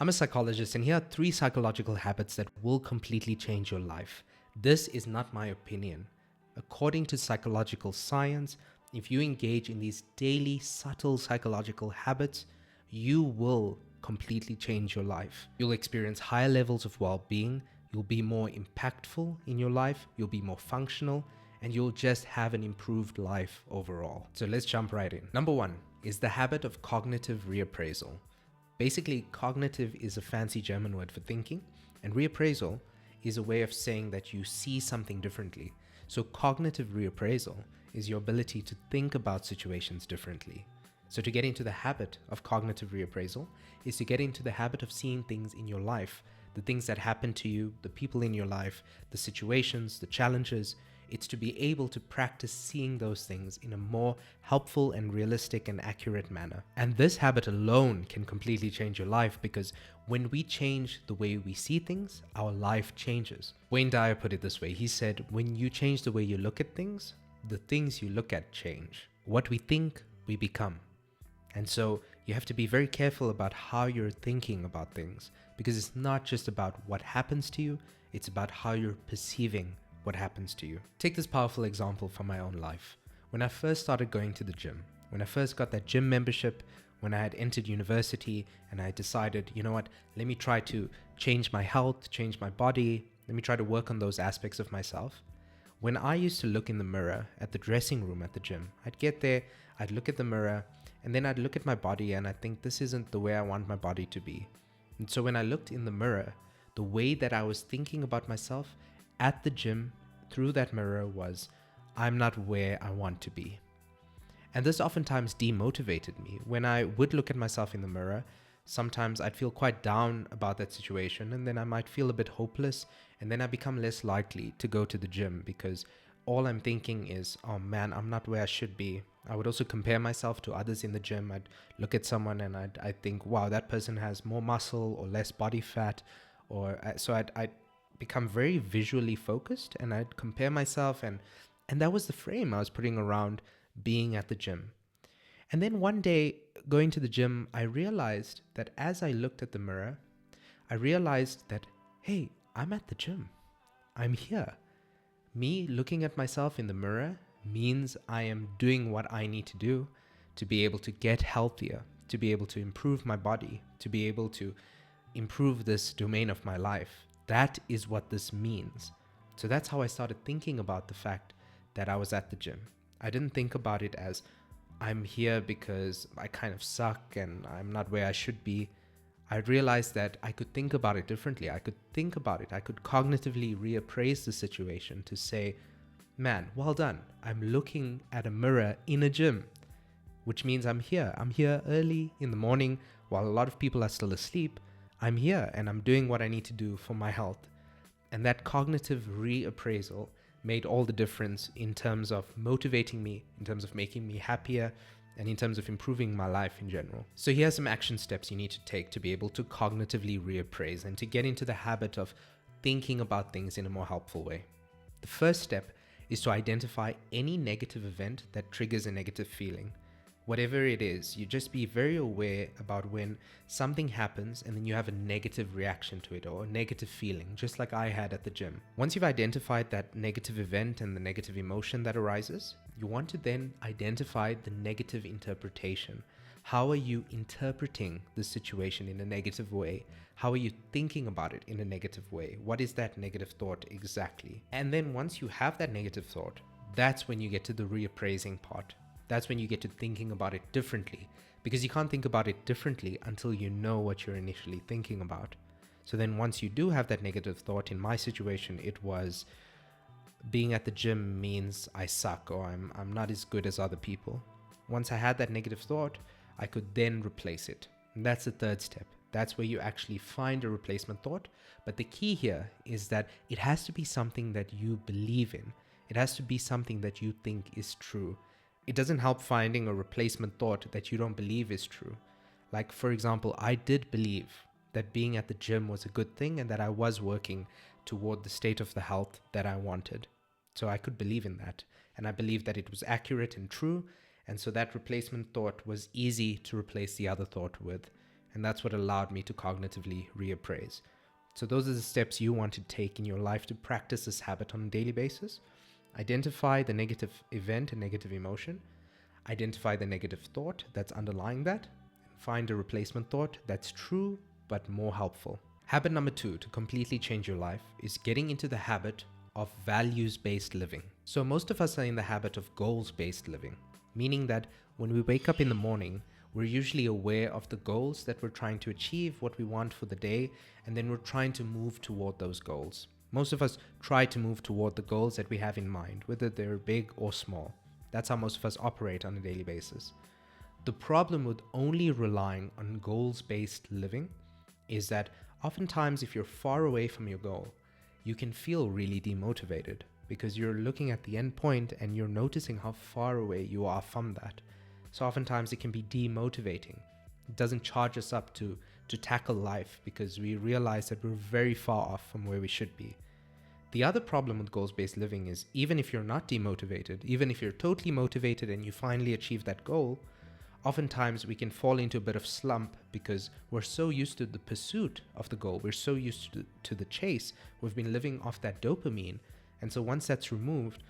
I'm a psychologist, and here are 3 psychological habits that will completely change your life. This is not my opinion. According to psychological science, if you engage in these daily, subtle psychological habits, you will completely change your life. You'll experience higher levels of well being, you'll be more impactful in your life, you'll be more functional, and you'll just have an improved life overall. So let's jump right in. Number 1 is the habit of cognitive reappraisal. Basically, cognitive is a fancy German word for thinking, and reappraisal is a way of saying that you see something differently. So cognitive reappraisal is your ability to think about situations differently. So to get into the habit of cognitive reappraisal is to get into the habit of seeing things in your life, the things that happen to you, the people in your life, the situations, the challenges. It's to be able to practice seeing those things in a more helpful and realistic and accurate manner. And this habit alone can completely change your life, because when we change the way we see things, our life changes. Wayne Dyer put it this way. He said, when you change the way you look at things, the things you look at change. What we think, we become. And so you have to be very careful about how you're thinking about things, because it's not just about what happens to you, it's about how you're perceiving what happens to you. Take this powerful example from my own life. When I first started going to the gym, when I first got that gym membership, when I had entered university and I decided, you know what, let me try to change my health, change my body, let me try to work on those aspects of myself. When I used to look in the mirror at the dressing room at the gym, I'd get there, I'd look at the mirror, and then I'd look at my body and I'd think, this isn't the way I want my body to be. And so when I looked in the mirror, the way that I was thinking about myself at the gym through that mirror was, I'm not where I want to be. And this oftentimes demotivated me. When I would look at myself in the mirror, sometimes I'd feel quite down about that situation, and then I might feel a bit hopeless, and then I become less likely to go to the gym, because all I'm thinking is, oh man, I'm not where I should be. I would also compare myself to others in the gym. I'd look at someone and I'd think, wow, that person has more muscle or less body fat. So I'd become very visually focused, and I'd compare myself, and that was the frame I was putting around being at the gym. And then one day going to the gym, I realized that as I looked at the mirror, I realized that, hey, I'm at the gym. I'm here. Me looking at myself in the mirror means I am doing what I need to do to be able to get healthier, to be able to improve my body, to be able to improve this domain of my life. That is what this means. So that's how I started thinking about the fact that I was at the gym. I didn't think about it as, I'm here because I kind of suck and I'm not where I should be. I realized that I could think about it differently. I could think about it. I could cognitively reappraise the situation to say, man, well done. I'm looking at a mirror in a gym, which means I'm here. I'm here early in the morning while a lot of people are still asleep. I'm here and I'm doing what I need to do for my health. And that cognitive reappraisal made all the difference in terms of motivating me, in terms of making me happier, and in terms of improving my life in general. So here's some action steps you need to take to be able to cognitively reappraise and to get into the habit of thinking about things in a more helpful way. The first step is to identify any negative event that triggers a negative feeling. Whatever it is, you just be very aware about when something happens and then you have a negative reaction to it or a negative feeling, just like I had at the gym. Once you've identified that negative event and the negative emotion that arises, you want to then identify the negative interpretation. How are you interpreting the situation in a negative way? How are you thinking about it in a negative way? What is that negative thought exactly? And then once you have that negative thought, that's when you get to the reappraising part. That's when you get to thinking about it differently, because you can't think about it differently until you know what you're initially thinking about. So then once you do have that negative thought, in my situation, it was being at the gym means I suck or I'm not as good as other people. Once I had that negative thought, I could then replace it. And that's the third step. That's where you actually find a replacement thought. But the key here is that it has to be something that you believe in. It has to be something that you think is true. It doesn't help finding a replacement thought that you don't believe is true. Like, for example, I did believe that being at the gym was a good thing and that I was working toward the state of the health that I wanted. So I could believe in that. And I believed that it was accurate and true. And so that replacement thought was easy to replace the other thought with. And that's what allowed me to cognitively reappraise. So those are the steps you want to take in your life to practice this habit on a daily basis. Identify the negative event and negative emotion. Identify the negative thought that's underlying that. And find a replacement thought that's true but more helpful. Habit number 2 to completely change your life is getting into the habit of values-based living. So most of us are in the habit of goals-based living, meaning that when we wake up in the morning, we're usually aware of the goals that we're trying to achieve, what we want for the day, and then we're trying to move toward those goals. Most of us try to move toward the goals that we have in mind, whether they're big or small. That's how most of us operate on a daily basis. The problem with only relying on goals-based living is that oftentimes if you're far away from your goal, you can feel really demotivated because you're looking at the end point and you're noticing how far away you are from that. So oftentimes it can be demotivating. It doesn't charge us up to tackle life because we realize that we're very far off from where we should be. The other problem with goals-based living is even if you're not demotivated, even if you're totally motivated and you finally achieve that goal, oftentimes we can fall into a bit of slump because we're so used to the pursuit of the goal. We're so used to the chase. We've been living off that dopamine. And so once that's removed,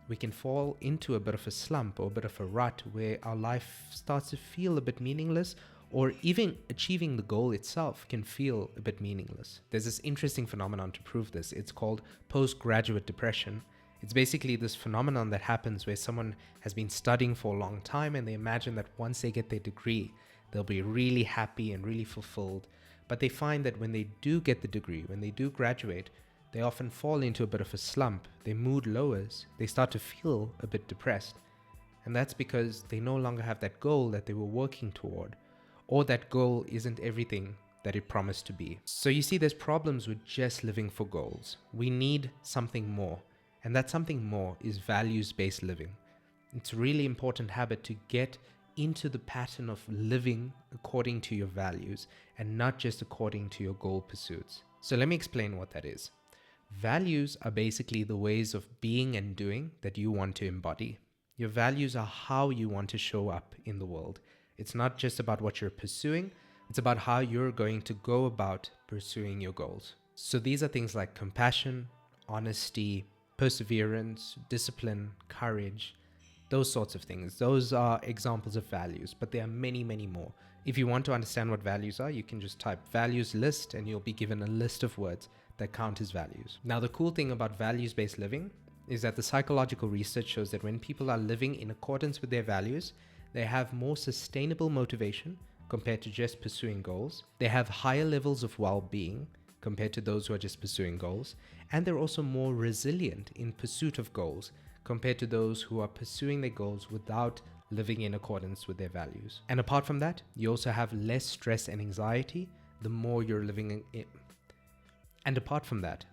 we can fall into a bit of a slump or a bit of a rut where our life starts to feel a bit meaningless, or even achieving the goal itself can feel a bit meaningless. There's this interesting phenomenon to prove this. It's called postgraduate depression. It's basically this phenomenon that happens where someone has been studying for a long time and they imagine that once they get their degree, they'll be really happy and really fulfilled. But they find that when they do get the degree, when they do graduate, they often fall into a bit of a slump. Their mood lowers. They start to feel a bit depressed. And that's because they no longer have that goal that they were working toward, or that goal isn't everything that it promised to be. So you see, there's problems with just living for goals. We need something more. And that something more is values-based living. It's a really important habit to get into the pattern of living according to your values and not just according to your goal pursuits. So let me explain what that is. Values are basically the ways of being and doing that you want to embody. Your values are how you want to show up in the world. It's not just about what you're pursuing, it's about how you're going to go about pursuing your goals. So these are things like compassion, honesty, perseverance, discipline, courage, those sorts of things. Those are examples of values, but there are many, many more. If you want to understand what values are, you can just type values list and you'll be given a list of words that count as values. Now, the cool thing about values-based living is that the psychological research shows that when people are living in accordance with their values, they have more sustainable motivation compared to just pursuing goals. They have higher levels of well-being compared to those who are just pursuing goals. And they're also more resilient in pursuit of goals compared to those who are pursuing their goals without living in accordance with their values. And apart from that, you also have less stress and anxiety the more you're living in. And apart from that,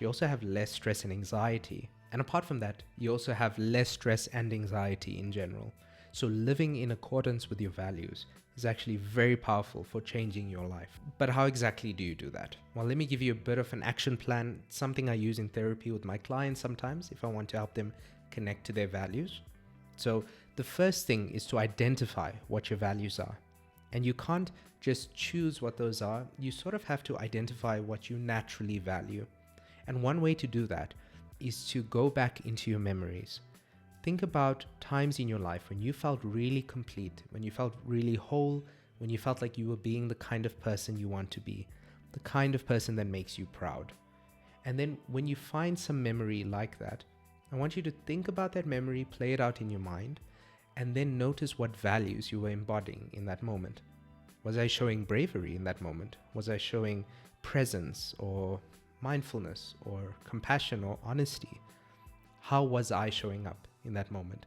you also have less stress and anxiety. And apart from that, you also have less stress and anxiety in general. So living in accordance with your values is actually very powerful for changing your life. But how exactly do you do that? Well, let me give you a bit of an action plan, something I use in therapy with my clients sometimes if I want to help them connect to their values. So the first thing is to identify what your values are. And you can't just choose what those are. You sort of have to identify what you naturally value. And one way to do that is to go back into your memories. Think about times in your life when you felt really complete, when you felt really whole, when you felt like you were being the kind of person you want to be, the kind of person that makes you proud. And then when you find some memory like that, I want you to think about that memory, play it out in your mind, and then notice what values you were embodying in that moment. Was I showing bravery in that moment? Was I showing presence or mindfulness or compassion or honesty? How was I showing up in that moment?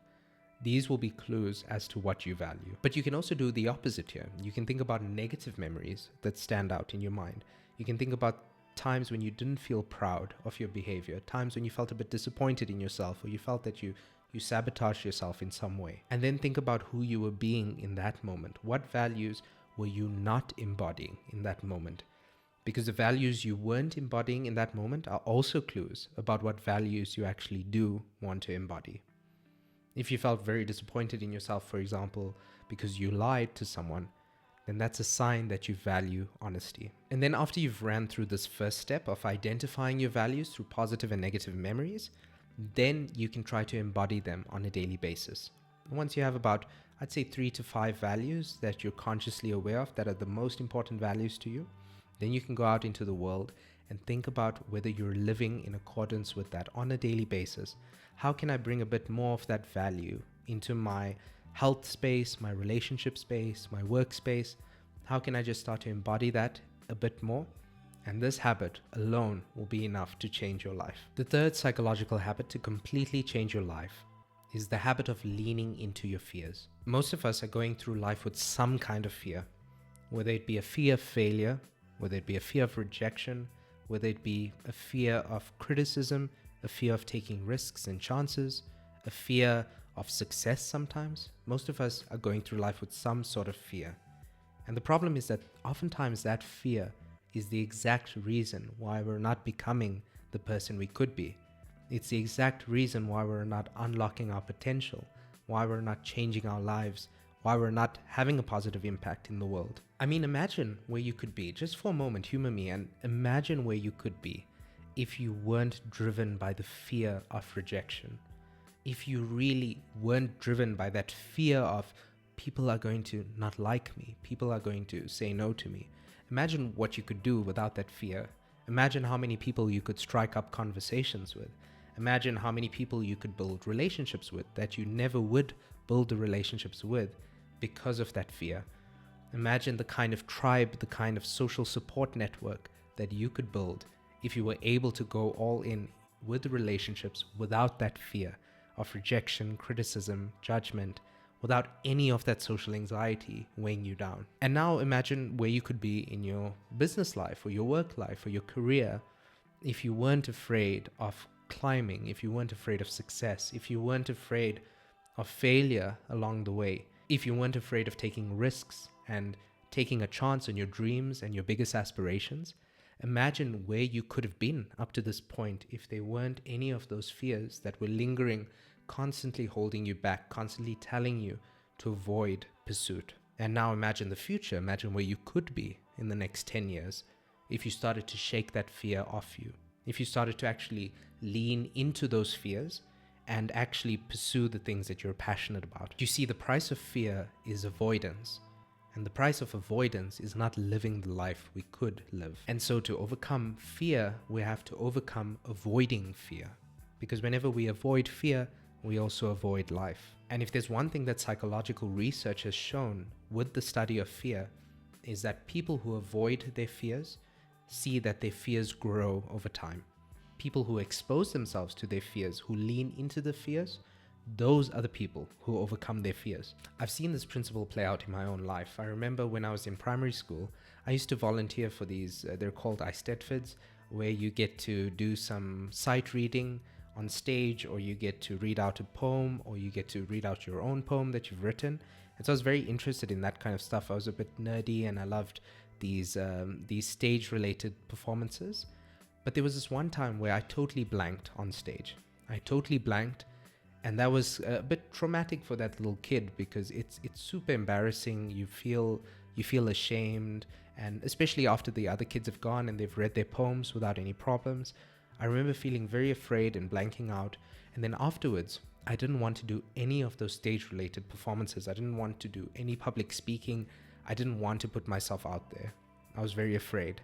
These will be clues as to what you value. But you can also do the opposite here. You can think about negative memories that stand out in your mind. You can think about times when you didn't feel proud of your behavior, times when you felt a bit disappointed in yourself, or you felt that you sabotaged yourself in some way. And then think about who you were being in that moment. What values were you not embodying in that moment? Because the values you weren't embodying in that moment are also clues about what values you actually do want to embody. If you felt very disappointed in yourself, for example, because you lied to someone, then that's a sign that you value honesty. And then after you've ran through this first step of identifying your values through positive and negative memories, then you can try to embody them on a daily basis. Once you have about, I'd say 3 to 5 values that you're consciously aware of that are the most important values to you, then you can go out into the world and think about whether you're living in accordance with that on a daily basis. How can I bring a bit more of that value into my health space, my relationship space, my workspace? How can I just start to embody that a bit more? And this habit alone will be enough to change your life. The third psychological habit to completely change your life is the habit of leaning into your fears. Most of us are going through life with some kind of fear, whether it be a fear of failure, whether it be a fear of rejection, whether it be a fear of criticism, a fear of taking risks and chances, a fear of success sometimes. Most of us are going through life with some sort of fear. And the problem is that oftentimes that fear is the exact reason why we're not becoming the person we could be. It's the exact reason why we're not unlocking our potential, why we're not changing our lives, why we're not having a positive impact in the world. I mean, imagine where you could be, just for a moment, humor me, and imagine where you could be if you weren't driven by the fear of rejection. If you really weren't driven by that fear of people are going to not like me, people are going to say no to me. Imagine what you could do without that fear. Imagine how many people you could strike up conversations with. Imagine how many people you could build relationships with that you never would build the relationships with because of that fear. Imagine the kind of tribe, the kind of social support network that you could build if you were able to go all in with the relationships without that fear of rejection, criticism, judgment, without any of that social anxiety weighing you down. And now imagine where you could be in your business life or your work life or your career if you weren't afraid of climbing, if you weren't afraid of success, if you weren't afraid of failure along the way, if you weren't afraid of taking risks and taking a chance on your dreams and your biggest aspirations. Imagine where you could have been up to this point if there weren't any of those fears that were lingering, constantly holding you back, constantly telling you to avoid pursuit. And now imagine the future. Imagine where you could be in the next 10 years if you started to shake that fear off you, if you started to actually lean into those fears and actually pursue the things that you're passionate about. You see, the price of fear is avoidance. And the price of avoidance is not living the life we could live. And so to overcome fear, we have to overcome avoiding fear. Because whenever we avoid fear, we also avoid life. And if there's one thing that psychological research has shown with the study of fear, is that people who avoid their fears see that their fears grow over time. People who expose themselves to their fears, who lean into the fears, those are the people who overcome their fears. I've seen this principle play out in my own life. I remember when I was in primary school, I used to volunteer for these, they're called Eisteddfods, where you get to do some sight reading on stage, or you get to read out a poem, or you get to read out your own poem that you've written. And so I was very interested in that kind of stuff. I was a bit nerdy and I loved these stage-related performances. But there was this one time where I totally blanked on stage. I totally blanked. And that was a bit traumatic for that little kid because it's super embarrassing. You feel ashamed, and especially after the other kids have gone and they've read their poems without any problems. I remember feeling very afraid and blanking out. And then afterwards, I didn't want to do any of those stage-related performances. I didn't want to do any public speaking. I didn't want to put myself out there. I was very afraid.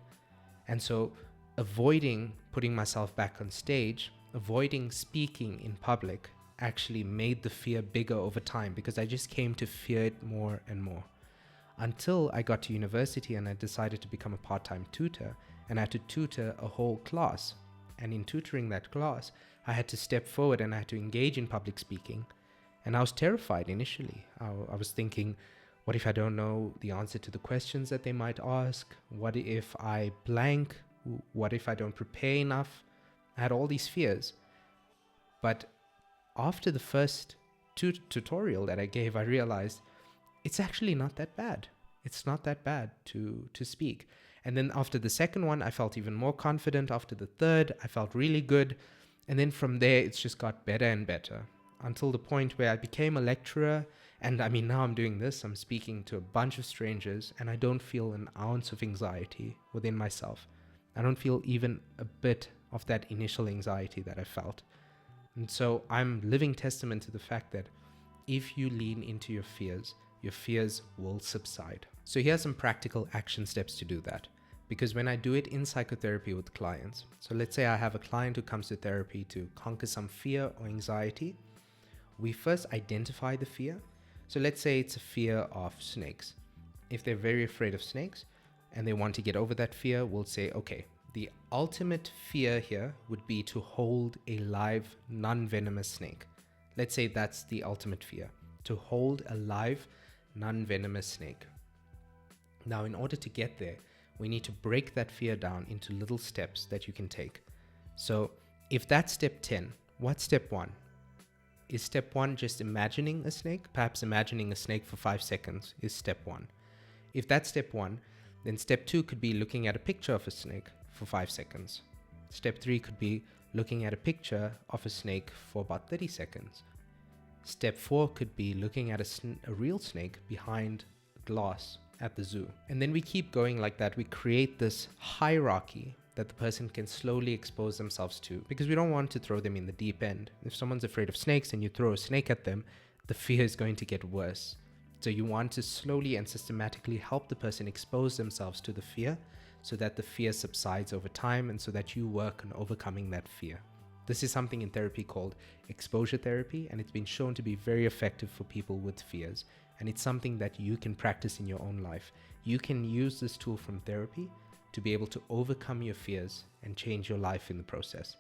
And so avoiding putting myself back on stage, avoiding speaking in public, actually made the fear bigger over time because I just came to fear it more and more. Until I got to university and I decided to become a part-time tutor, and I had to tutor a whole class. And in tutoring that class, I had to step forward and I had to engage in public speaking. And I was terrified initially. I was thinking, what if I don't know the answer to the questions that they might ask? What if I blank? What if I don't prepare enough? I had all these fears. But after the first tutorial that I gave, I realized it's actually not that bad. It's not that bad to speak. And then after the second one, I felt even more confident. After the third, I felt really good. And then from there, it's just got better and better. until the point where I became a lecturer. And I mean, now I'm doing this, I'm speaking to a bunch of strangers, and I don't feel an ounce of anxiety within myself. I don't feel even a bit of that initial anxiety that I felt. And so I'm living testament to the fact that if you lean into your fears will subside. So here are some practical action steps to do that. Because when I do it in psychotherapy with clients, so let's say I have a client who comes to therapy to conquer some fear or anxiety, we first identify the fear. So let's say it's a fear of snakes. If they're very afraid of snakes and they want to get over that fear, we'll say, okay, the ultimate fear here would be to hold a live, non-venomous snake. Let's say that's the ultimate fear, to hold a live, non-venomous snake. Now, in order to get there, we need to break that fear down into little steps that you can take. So if that's step 10, what's step 1? Is step 1 just imagining a snake? Perhaps imagining a snake for 5 seconds is step 1. If that's step 1, then step 2 could be looking at a picture of a snake for 5 seconds. Step 3 could be looking at a picture of a snake for about 30 seconds. Step 4 could be looking at a real snake behind glass at the zoo. And then we keep going like that. We create this hierarchy that the person can slowly expose themselves to, because we don't want to throw them in the deep end. If someone's afraid of snakes and you throw a snake at them, the fear is going to get worse. So you want to slowly and systematically help the person expose themselves to the fear so that the fear subsides over time and so that you work on overcoming that fear. This is something in therapy called exposure therapy, and it's been shown to be very effective for people with fears. And it's something that you can practice in your own life. You can use this tool from therapy to be able to overcome your fears and change your life in the process.